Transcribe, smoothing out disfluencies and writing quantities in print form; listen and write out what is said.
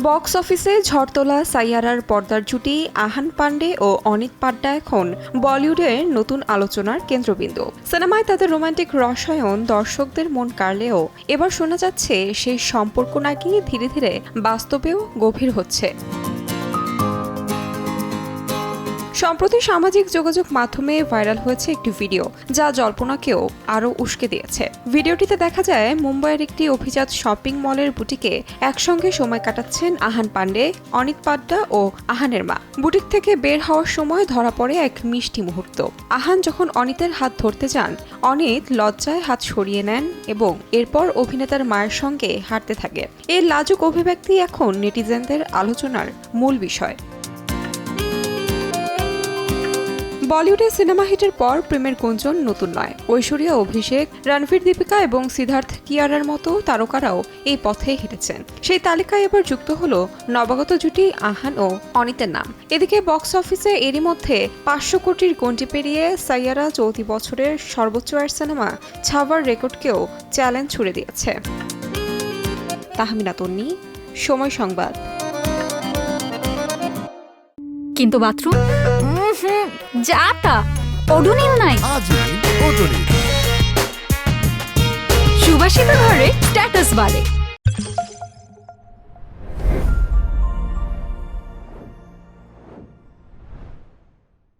Box অফিসে ঝড় তোলা সাইয়ারার পর্দার জুটি আহান পান্ডে ও অনিত পাড্ডা এখন বলিউডের নতুন আলোচনার কেন্দ্রবিন্দু। সিনেমায় তাদের রোমান্টিক রসায়ন দর্শকদের মন কাড়লেও এবার শোনা যাচ্ছে সেই সম্পর্ক নাকি ধীরে ধীরে বাস্তবেও গভীর হচ্ছে। সম্প্রতি সামাজিক যোগাযোগ মাধ্যমে ভাইরাল হয়েছে একটি ভিডিও, যা জল্পনাকেও আরও উস্কে দিয়েছে। ভিডিওটিতে দেখা যায় মুম্বাইয়ের একটি অভিজাত শপিং মলের বুটিকে একসঙ্গে সময় কাটাচ্ছেন আহান পান্ডে, অনিত পাড্ডা ও আহানের মা। বুটিক থেকে বের হওয়ার সময় ধরা পড়ে এক মিষ্টি মুহূর্ত। আহান যখন অনিতের হাত ধরতে যান, অনিত লজ্জায় হাত সরিয়ে নেন এবং এরপর অভিনেতার মায়ের সঙ্গে হাঁটতে থাকে। এই লাজুক অভিব্যক্তি এখন নেটিজেনদের আলোচনার মূল বিষয়। বলিউডে সিনেমা হিটের পর প্রেমের গুঞ্জন নতুন নয়। ঐশ্বরিয়া, অভিষেক, রণবীর, দীপিকা এবং সিদ্ধার্থ কিয়ারার মতো তারকারাও এই পথে হেঁটেছেন। সেই তালিকায় এবার যুক্ত হলো নবাগত জুটি আহান ও অনিতের নাম। এদিকে বক্স অফিসে এরই মধ্যে 500 কোটির গণ্ডি পেরিয়ে সাইয়ারা চলতি বছরের সর্বোচ্চ আয়ের সিনেমা ছাওয়ার রেকর্ডকেও চ্যালেঞ্জ ছুড়ে দিয়েছে। তাহমিনা তন্নি, সময় সংবাদ। কিন্তু বাথরুম যাতা ওডোনিল নাই। আজই ওডোনিল সুবাসিত ঘরে স্ট্যাটাস বাড়ে।